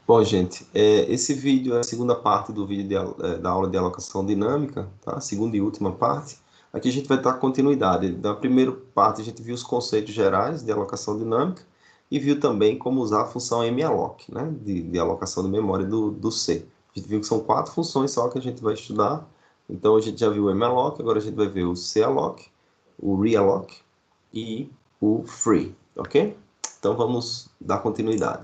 Bom, gente, esse vídeo é a segunda parte do vídeo da aula de alocação dinâmica, tá? Segunda e última parte. Aqui a gente vai dar continuidade. Na primeira parte a gente viu os conceitos gerais de alocação dinâmica e viu também como usar a função malloc, né? De alocação de memória do C. A gente viu que são 4 funções só que a gente vai estudar. Então a gente já viu o malloc, agora a gente vai ver o calloc, o realloc e o free, ok? Então vamos dar continuidade.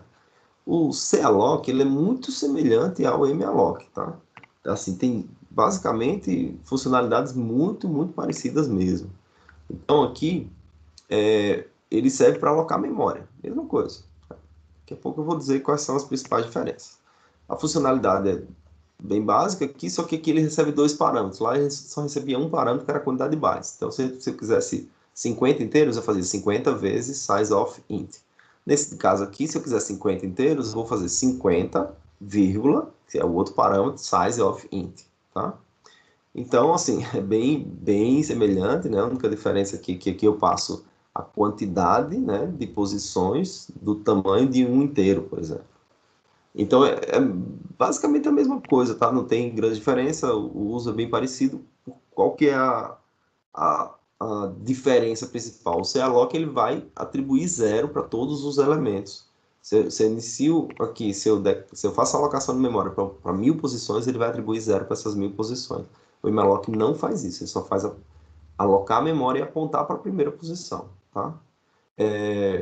O calloc ele é muito semelhante ao malloc, tá? Assim, tem basicamente funcionalidades muito parecidas mesmo. Então aqui ele serve para alocar memória, mesma coisa. Daqui a pouco eu vou dizer quais são as principais diferenças. A funcionalidade é bem básica aqui, só que aqui ele recebe 2 parâmetros. Lá ele só recebia um parâmetro que era a quantidade de bytes. Então se eu quisesse 50 inteiros, eu fazia 50 vezes size of int. Nesse caso aqui, se eu quiser 50 inteiros, eu vou fazer 50, vírgula, que é o outro parâmetro, size of int, tá? Então, assim, é bem semelhante, né? A única diferença aqui é que aqui eu passo a quantidade, né, de posições do tamanho de um inteiro, por exemplo. Então, é basicamente a mesma coisa, tá? Não tem grande diferença, o uso é bem parecido. Qual que é a diferença principal? O calloc ele vai atribuir zero para todos os elementos. Se eu inicio aqui, se eu faço a alocação de memória para 1000 posições, ele vai atribuir zero para essas 1000 posições. O malloc não faz isso, ele só faz alocar a memória e apontar para a primeira posição, tá?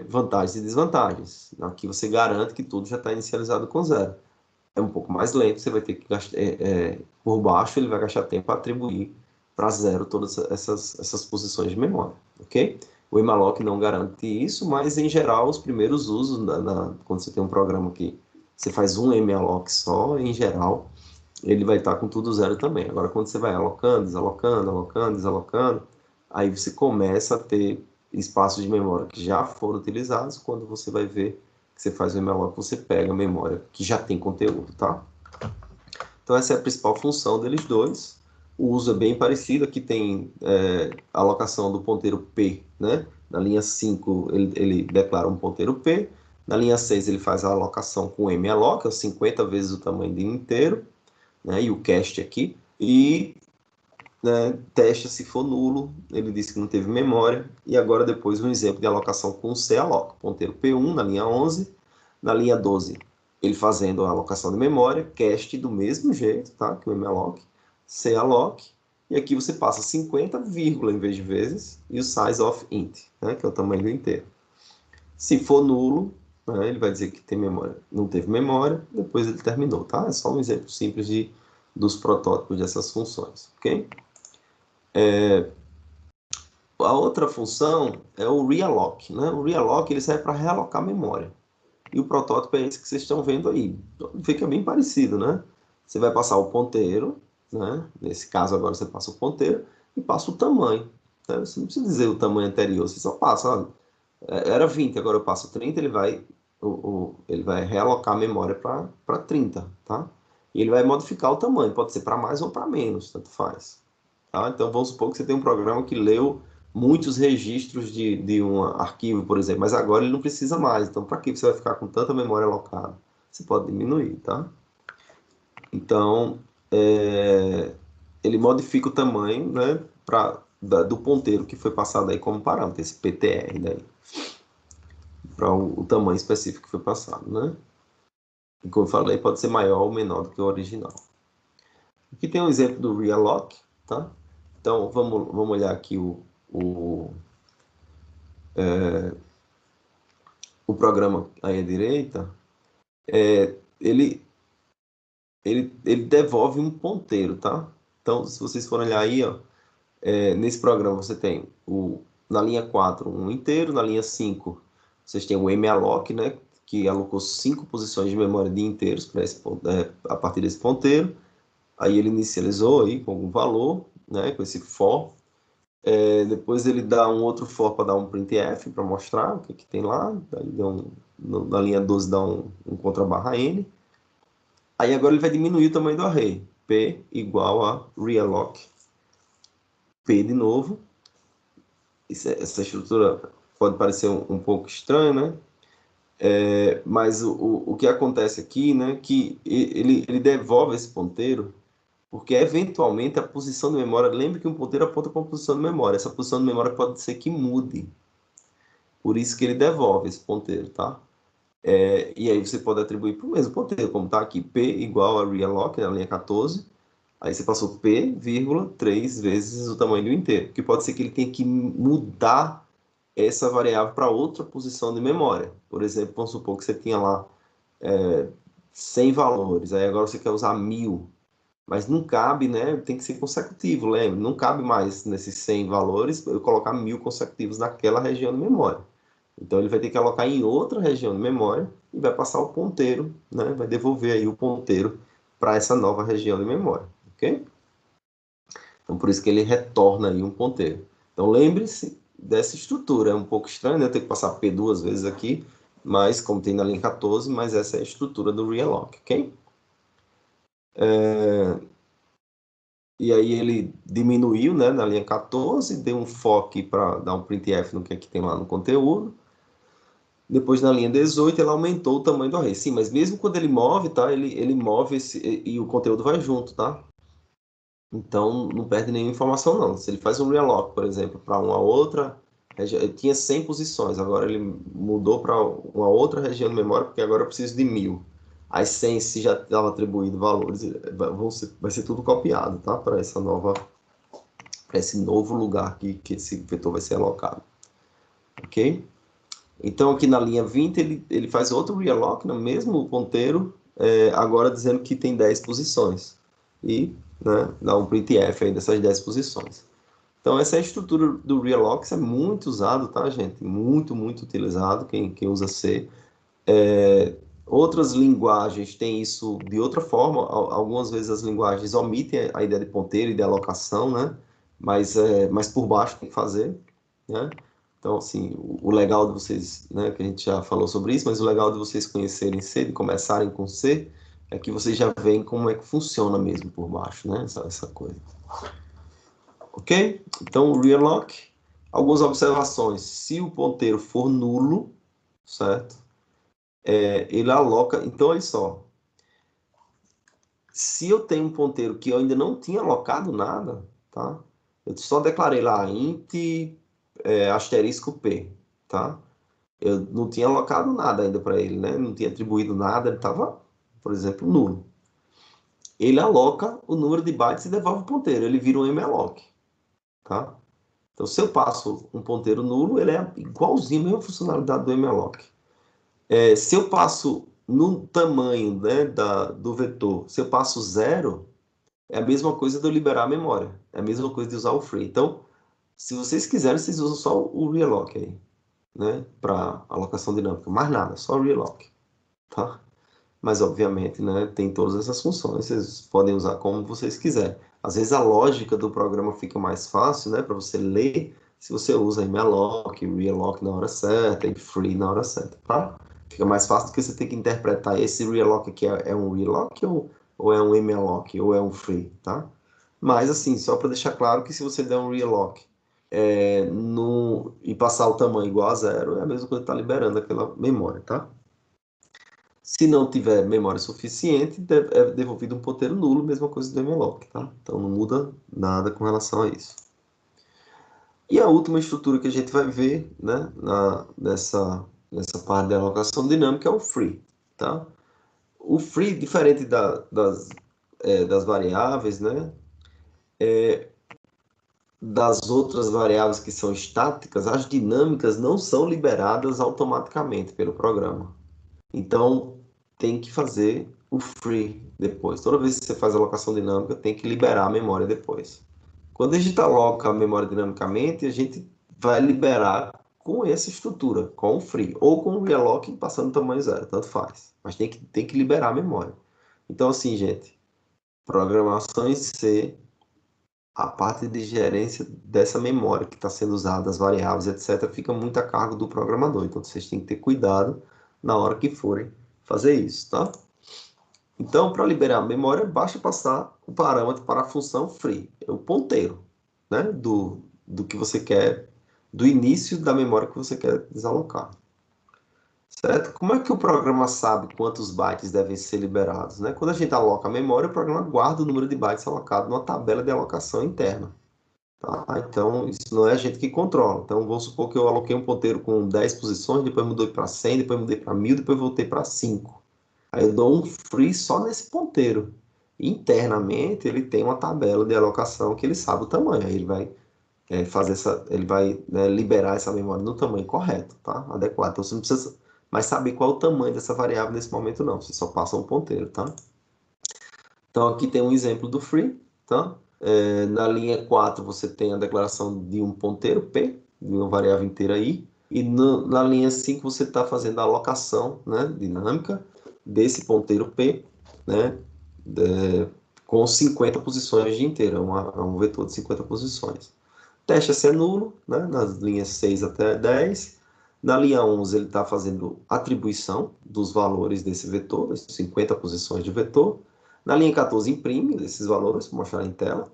Vantagens e desvantagens. Aqui você garante que tudo já está inicializado com zero. É um pouco mais lento, você vai ter que gastar, por baixo ele vai gastar tempo para atribuir para zero todas essas posições de memória, ok? O malloc não garante isso, mas em geral os primeiros usos, quando você tem um programa que você faz um malloc só, em geral, ele vai estar com tudo zero também. Agora, quando você vai alocando, desalocando, alocando, desalocando, aí você começa a ter espaços de memória que já foram utilizados. Quando você vai ver que você faz o malloc, você pega a memória que já tem conteúdo, tá? Então, essa é a principal função deles dois. O uso é bem parecido. Aqui tem a alocação do ponteiro P, né? Na linha 5, ele declara um ponteiro P. Na linha 6, ele faz a alocação com malloc, é 50 vezes o tamanho de inteiro, né? E o cast aqui. E testa se for nulo, ele disse que não teve memória, e agora depois um exemplo de alocação com calloc, ponteiro P1 na linha 11, na linha 12 ele fazendo a alocação de memória, cast do mesmo jeito, tá? Que o malloc, calloc, e aqui você passa 50, em vez de vezes, e o size of int, né? Que é o tamanho do inteiro. Se for nulo, né, ele vai dizer que tem memória. Não teve memória, depois ele terminou, tá? É só um exemplo simples dos protótipos dessas funções, ok? A outra função é o realloc, né? O realloc ele serve para realocar memória. E o protótipo é esse que vocês estão vendo aí. Fica bem parecido, né? Você vai passar o ponteiro, né? Nesse caso agora você passa o ponteiro e passa o tamanho. Né? Você não precisa dizer o tamanho anterior, você só passa, olha, era 20, agora eu passo 30, ele vai realocar a memória para 30, tá? E ele vai modificar o tamanho, pode ser para mais ou para menos, tanto faz. Tá? Então vamos supor que você tem um programa que leu muitos registros de um arquivo, por exemplo, mas agora ele não precisa mais. Então, para que você vai ficar com tanta memória alocada? Você pode diminuir, tá? Então, ele modifica o tamanho, né, do ponteiro que foi passado aí como parâmetro, esse PTR daí, para o tamanho específico que foi passado, né? E como eu falei, pode ser maior ou menor do que o original. Aqui tem um exemplo do realloc, tá? Então, vamos olhar aqui o o programa aí à direita, ele, ele devolve um ponteiro, tá? Então, se vocês forem olhar aí, ó, nesse programa você tem na linha 4 um inteiro, na linha 5 vocês têm o malloc, né? Que alocou 5 posições de memória de inteiros para a partir desse ponteiro. Aí ele inicializou aí com algum valor, né? Com esse for. Depois ele dá um outro for para dar um printf para mostrar o que tem lá. Aí na linha 12 dá um contra barra n. Aí agora ele vai diminuir o tamanho do array. P igual a realloc. P de novo. Essa estrutura pode parecer um pouco estranha, né? Mas o que acontece aqui, né, que ele devolve esse ponteiro, porque eventualmente a posição de memória, lembre que um ponteiro aponta para uma posição de memória, essa posição de memória pode ser que mude, por isso que ele devolve esse ponteiro, tá? E aí você pode atribuir para o mesmo ponteiro, como está aqui, P igual a realloc, na linha 14, aí você passou P, vírgula, 3 vezes o tamanho do inteiro, que pode ser que ele tenha que mudar essa variável para outra posição de memória. Por exemplo, vamos supor que você tinha lá 100 valores, aí agora você quer usar 1000, mas não cabe, né? Tem que ser consecutivo, lembra? Não cabe mais nesses 100 valores eu colocar 1000 consecutivos naquela região de memória. Então ele vai ter que alocar em outra região de memória e vai passar o ponteiro, né? Vai devolver aí o ponteiro para essa nova região de memória, ok? Então por isso que ele retorna aí um ponteiro. Então lembre-se dessa estrutura, é um pouco estranho, né? Eu tenho que passar P duas vezes aqui, mas como tem na linha 14, mas essa é a estrutura do realloc, ok? E aí ele diminuiu, né, na linha 14, deu um foque para dar um printf no que é que tem lá no conteúdo. Depois, na linha 18, ele aumentou o tamanho do array. Sim, mas mesmo quando ele move, tá? Ele move e o conteúdo vai junto, tá? Então, não perde nenhuma informação, não. Se ele faz um realloc, por exemplo, para uma outra região, ele tinha 100 posições, agora ele mudou para uma outra região de memória, porque agora eu preciso de 1000. As 100, se já estava atribuído valores, vai ser tudo copiado, tá? Para esse novo lugar que esse vetor vai ser alocado. Ok? Então, aqui na linha 20, ele faz outro realloc no mesmo ponteiro, agora dizendo que tem 10 posições. E, né, dá um printf aí dessas 10 posições. Então, essa é a estrutura do realloc, isso é muito usado, tá, gente? Muito, muito utilizado, quem usa C. Outras linguagens têm isso de outra forma. Algumas vezes as linguagens omitem a ideia de ponteiro e de alocação, né? Mas por baixo tem que fazer, né? Então, assim, o legal de vocês, né, que a gente já falou sobre isso, mas o legal de vocês conhecerem C, de começarem com C, é que vocês já veem como é que funciona mesmo por baixo, né? Essa coisa. Ok? Então, o realloc, algumas observações. Se o ponteiro for nulo, certo? Ele aloca. Então, olha só. Se eu tenho um ponteiro que eu ainda não tinha alocado nada, tá? Eu só declarei lá int asterisco p, tá? Eu não tinha alocado nada ainda para ele, né? Não tinha atribuído nada, ele estava, por exemplo, nulo. Ele aloca o número de bytes e devolve o ponteiro, ele vira um malloc, tá? Então, se eu passo um ponteiro nulo, ele é igualzinho a mesma funcionalidade do malloc. Se eu passo no tamanho, né, do vetor, se eu passo zero, é a mesma coisa de eu liberar a memória. É a mesma coisa de usar o free. Então, se vocês quiserem, vocês usam só o realloc aí, né? Para alocação dinâmica. Mais nada, só o realloc, tá? Mas, obviamente, né, tem todas essas funções. Vocês podem usar como vocês quiserem. Às vezes, a lógica do programa fica mais fácil, né? Para você ler, se você usa malloc, realloc na hora certa e free na hora certa, tá? Fica mais fácil do que você ter que interpretar esse realloc aqui é um realloc ou é um malloc ou é um free, tá? Mas, assim, só para deixar claro que se você der um realloc e passar o tamanho igual a zero, é a mesma coisa que está liberando aquela memória, tá? Se não tiver memória suficiente, é devolvido um ponteiro nulo, mesma coisa do malloc, tá? Então não muda nada com relação a isso. E a última estrutura que a gente vai ver, né, nessa parte da alocação dinâmica é o free, tá? O free, diferente das variáveis, né, das outras variáveis que são estáticas, as dinâmicas não são liberadas automaticamente pelo programa. Então, tem que fazer o free depois. Toda vez que você faz a alocação dinâmica, tem que liberar a memória depois. Quando a gente aloca a memória dinamicamente, a gente vai liberar com essa estrutura, com o free, ou com o realloc passando tamanho zero, tanto faz. Mas tem que liberar a memória. Então, assim, gente, programação em C, a parte de gerência dessa memória que está sendo usada, as variáveis, etc., fica muito a cargo do programador. Então, vocês têm que ter cuidado na hora que forem fazer isso, tá? Então, para liberar a memória, basta passar o parâmetro para a função free, o ponteiro, né, do que você quer, do início da memória que você quer desalocar. certo? Como é que o programa sabe quantos bytes devem ser liberados, né? Quando a gente aloca a memória, o programa guarda o número de bytes alocado numa tabela de alocação interna. Tá? Então, isso não é a gente que controla. Então, vamos supor que eu aloquei um ponteiro com 10 posições, depois mudei para 100, depois mudei para 1000, depois voltei para 5. Aí eu dou um free só nesse ponteiro. Internamente, ele tem uma tabela de alocação que ele sabe o tamanho. Aí ele vai fazer ele vai, né, liberar essa memória no tamanho correto, tá? Adequado. Então, você não precisa mais saber qual é o tamanho dessa variável nesse momento, não. Você só passa um ponteiro, tá? Então, aqui tem um exemplo do free, tá? Na linha 4, você tem a declaração de um ponteiro P, de uma variável inteira I, e na linha 5, você está fazendo a alocação, né, dinâmica desse ponteiro P, né, com 50 posições de inteira, um vetor de 50 posições. Teste se é nulo, né, nas linhas 6 até 10. Na linha 11, ele está fazendo atribuição dos valores desse vetor, das 50 posições de vetor. Na linha 14, imprime esses valores, vou mostrar em tela.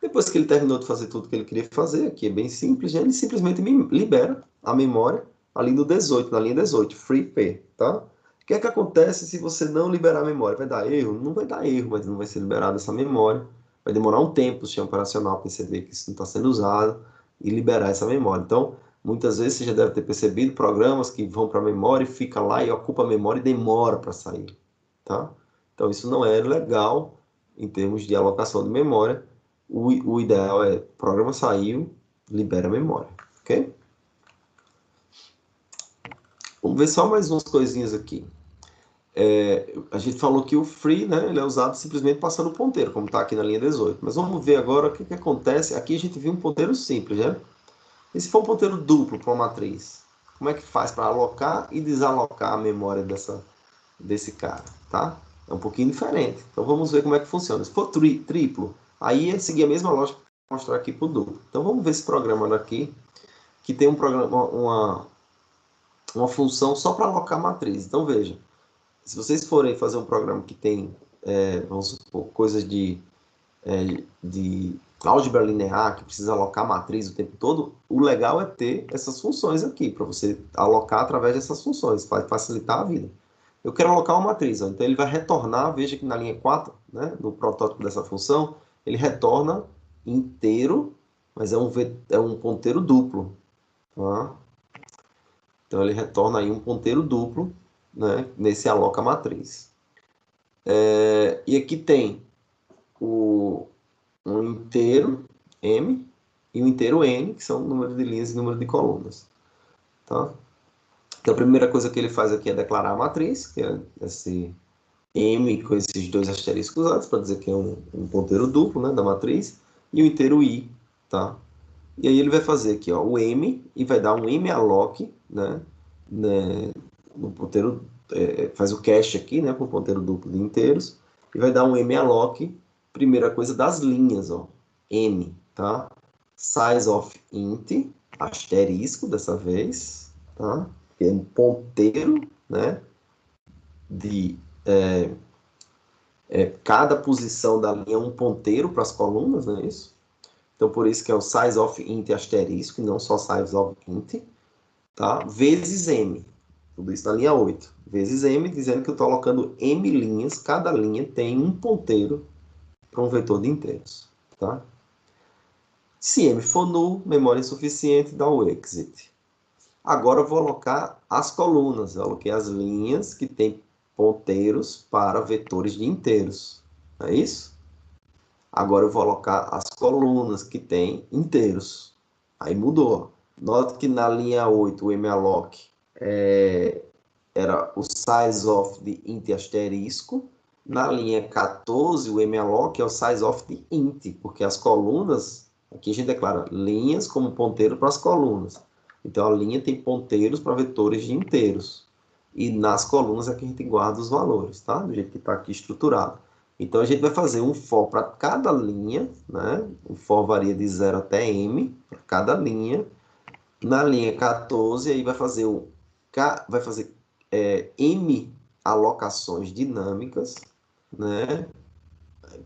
Depois que ele terminou de fazer tudo que ele queria fazer, aqui é bem simples, ele simplesmente libera a memória ali no 18, na linha 18, free p, tá? O que é que acontece se você não liberar a memória? Vai dar erro? Não vai dar erro, mas não vai ser liberada essa memória. Vai demorar um tempo o sistema operacional perceber que isso não está sendo usado e liberar essa memória. Então, muitas vezes você já deve ter percebido programas que vão para a memória e fica lá e ocupa a memória e demora para sair, tá? Então, isso não é legal em termos de alocação de memória. O ideal é, o programa saiu, libera a memória, ok? Vamos ver só mais umas coisinhas aqui. A gente falou que o free, né, ele é usado simplesmente passando o ponteiro, como está aqui na linha 18. Mas vamos ver agora o que acontece. Aqui a gente viu um ponteiro simples, né? E se for um ponteiro duplo para uma matriz? Como é que faz para alocar e desalocar a memória desse cara, tá? É um pouquinho diferente. Então vamos ver como é que funciona. Se for triplo, aí é seguir a mesma lógica que eu vou mostrar aqui para o duplo. Então vamos ver esse programa daqui, que tem uma função só para alocar a matriz. Então veja, se vocês forem fazer um programa que tem, vamos supor, coisas de álgebra linear, que precisa alocar matriz o tempo todo, o legal é ter essas funções aqui, para você alocar através dessas funções, vai facilitar a vida. Eu quero alocar uma matriz, ó, então ele vai retornar, veja que na linha 4, né, no protótipo dessa função, ele retorna inteiro, mas é um ponteiro duplo. Tá? Então ele retorna aí um ponteiro duplo, né, nesse aloca matriz. E aqui tem um inteiro M e um inteiro N, que são o número de linhas e número de colunas. Tá? Então a primeira coisa que ele faz aqui é declarar a matriz, que é esse M com esses dois asteriscos antes, para dizer que é um ponteiro duplo, né, da matriz, e o inteiro I. Tá? E aí ele vai fazer aqui, ó, o M, e vai dar um malloc, né, no ponteiro, faz o cache aqui, né, para o ponteiro duplo de inteiros, e vai dar um malloc, primeira coisa, das linhas, ó, N, tá? Size of int, asterisco dessa vez, tá? Que é um ponteiro, né, de cada posição da linha, um ponteiro para as colunas, não é isso? Então, por isso que é o size of int asterisco, e não só size of int, tá? Vezes m. Tudo isso na linha 8. Vezes m, dizendo que eu estou alocando m linhas, cada linha tem um ponteiro para um vetor de inteiros, tá? Se m for null, memória insuficiente, dá o exit. Agora eu vou alocar as colunas. Eu aloquei as linhas que têm ponteiros para vetores de inteiros. Não é isso? Agora eu vou alocar as colunas que têm inteiros. Aí mudou. Note que na linha 8 o malloc era o size of the int asterisco. Na linha 14 o malloc é o size of the int, porque as colunas, aqui a gente declara linhas como ponteiro para as colunas. Então a linha tem ponteiros para vetores de inteiros. E nas colunas é que a gente guarda os valores, tá? Do jeito que está aqui estruturado. Então a gente vai fazer um for para cada linha, né? O for varia de 0 até m para cada linha. Na linha 14, aí vai fazer m alocações dinâmicas, né?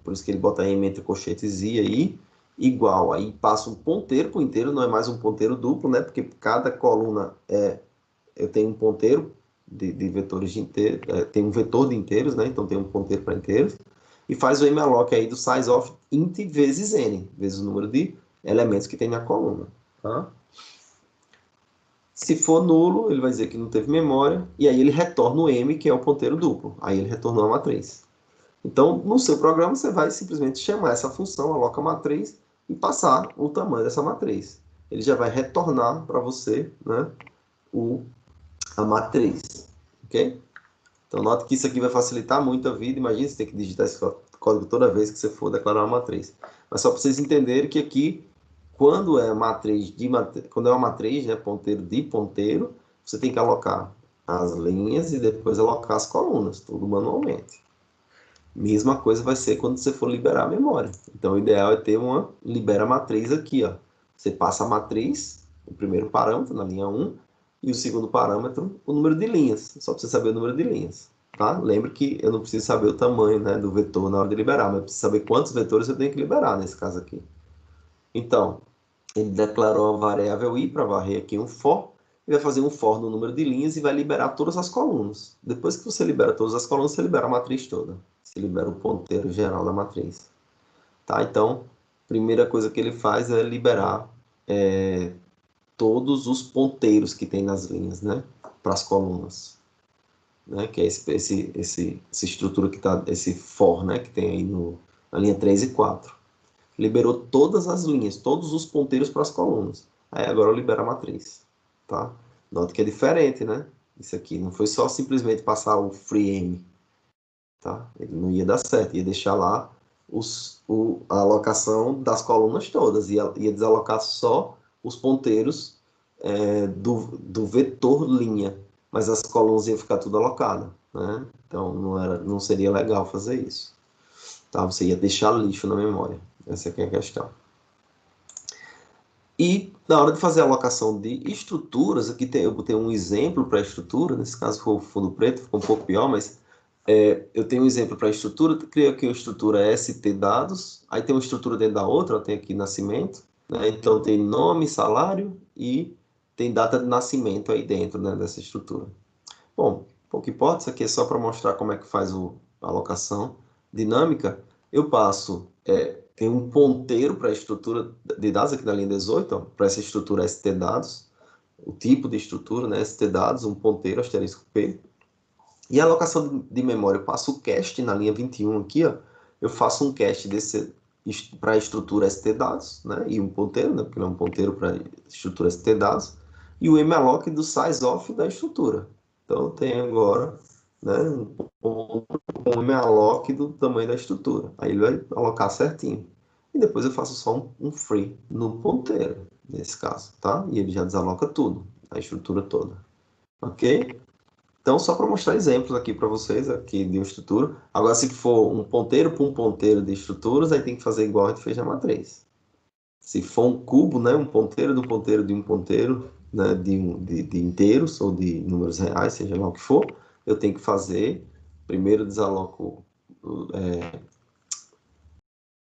Por isso que ele bota m entre colchetes i aí, igual. Aí passa um ponteiro para o inteiro, não é mais um ponteiro duplo, né? Porque cada coluna eu tenho um ponteiro de vetores de inteiros, tem um vetor de inteiros, né? Então tem um ponteiro para inteiros, e faz o malloc aí do size of int vezes n, vezes o número de elementos que tem na coluna. Tá? Se for nulo, ele vai dizer que não teve memória, e aí ele retorna o m, que é o ponteiro duplo. Aí ele retornou a matriz. Então, no seu programa, você vai simplesmente chamar essa função, aloca matriz, e passar o tamanho dessa matriz. Ele já vai retornar para você, né, a matriz. Ok? Então, note que isso aqui vai facilitar muito a vida. Imagina você ter que digitar esse código toda vez que você for declarar uma matriz. Mas só para vocês entenderem que aqui, quando é quando é uma matriz, né, ponteiro de ponteiro, você tem que alocar as linhas e depois alocar as colunas, tudo manualmente. Mesma coisa vai ser quando você for liberar a memória. Então, o ideal é ter uma libera matriz aqui, ó. Você passa a matriz, o primeiro parâmetro na linha 1, e o segundo parâmetro, o número de linhas. Só para você saber o número de linhas. Tá? Lembre que eu não preciso saber o tamanho, né, do vetor na hora de liberar, mas eu preciso saber quantos vetores eu tenho que liberar nesse caso aqui. Então, ele declarou a variável i para varrer aqui um for, e vai fazer um for no número de linhas e vai liberar todas as colunas. Depois que você libera todas as colunas, você libera a matriz toda. Você libera o ponteiro geral da matriz. Tá? Então, a primeira coisa que ele faz é liberar todos os ponteiros que tem nas linhas, né, para as colunas, né, que é essa estrutura que está, esse for, né, que tem aí na linha 3 e 4. Liberou todas as linhas, todos os ponteiros para as colunas. Aí agora libera a matriz, tá? Nota que é diferente, né? Isso aqui não foi só simplesmente passar o free_m, tá? Ele não ia dar certo, ia deixar lá a alocação das colunas todas, ia desalocar só os ponteiros do vetor linha, mas as colunas iam ficar tudo alocadas, né? Então não seria legal fazer isso, tá? Você ia deixar lixo na memória, essa aqui é a questão. E na hora de fazer a alocação de estruturas, aqui eu botei um exemplo para a estrutura, nesse caso foi o fundo preto, ficou um pouco pior, mas eu tenho um exemplo para a estrutura, criei aqui uma estrutura ST dados, aí tem uma estrutura dentro da outra, tem aqui nascimento, né? Então tem nome, salário e tem data de nascimento aí dentro, né, dessa estrutura. Bom, pouco importa, isso aqui é só para mostrar como é que faz a alocação dinâmica. Eu passo, tem um ponteiro para a estrutura de dados aqui na linha 18, para essa estrutura ST dados, o tipo de estrutura, né, ST dados, um ponteiro, asterisco P. E a alocação de memória, eu passo o cast na linha 21 aqui, ó, eu faço um cast para a estrutura ST_dados, né, e um ponteiro, né, porque não é um ponteiro para a estrutura ST_dados, e o malloc do size_of da estrutura. Então, tem agora, né, um ponto com o malloc do tamanho da estrutura. Aí ele vai alocar certinho. E depois eu faço só um free no ponteiro, nesse caso, tá? E ele já desaloca tudo, a estrutura toda. Ok? Então, só para mostrar exemplos aqui para vocês aqui de uma estrutura. Agora, se for um ponteiro para um ponteiro de estruturas, aí tem que fazer igual a gente fez na matriz. Se for um cubo, né, um ponteiro do ponteiro de um ponteiro, né, de inteiros ou de números reais, seja lá o que for, eu tenho que fazer, primeiro desaloco,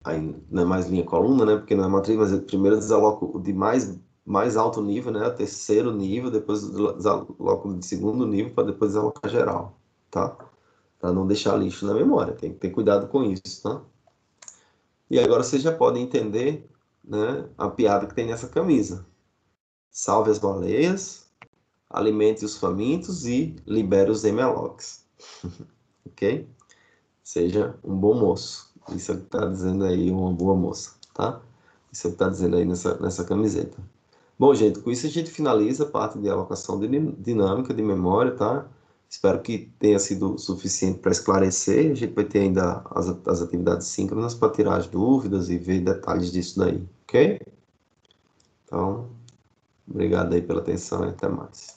aí não é mais linha coluna, né, porque não é matriz, mas eu primeiro desaloco o de mais alto nível, né, terceiro nível, depois desaloco de segundo nível, para depois desalocar geral, tá? Para não deixar lixo na memória, tem que ter cuidado com isso, tá? E agora vocês já podem entender, né, a piada que tem nessa camisa. Salve as baleias, alimente os famintos e libere os malocs. Ok? Seja um bom moço. Isso é o que está dizendo aí, uma boa moça, tá? Isso é o que está dizendo aí nessa camiseta. Bom, gente, com isso a gente finaliza a parte de alocação dinâmica de memória, tá? Espero que tenha sido suficiente para esclarecer. A gente vai ter ainda as atividades síncronas para tirar as dúvidas e ver detalhes disso daí, ok? Então, obrigado aí pela atenção e até mais.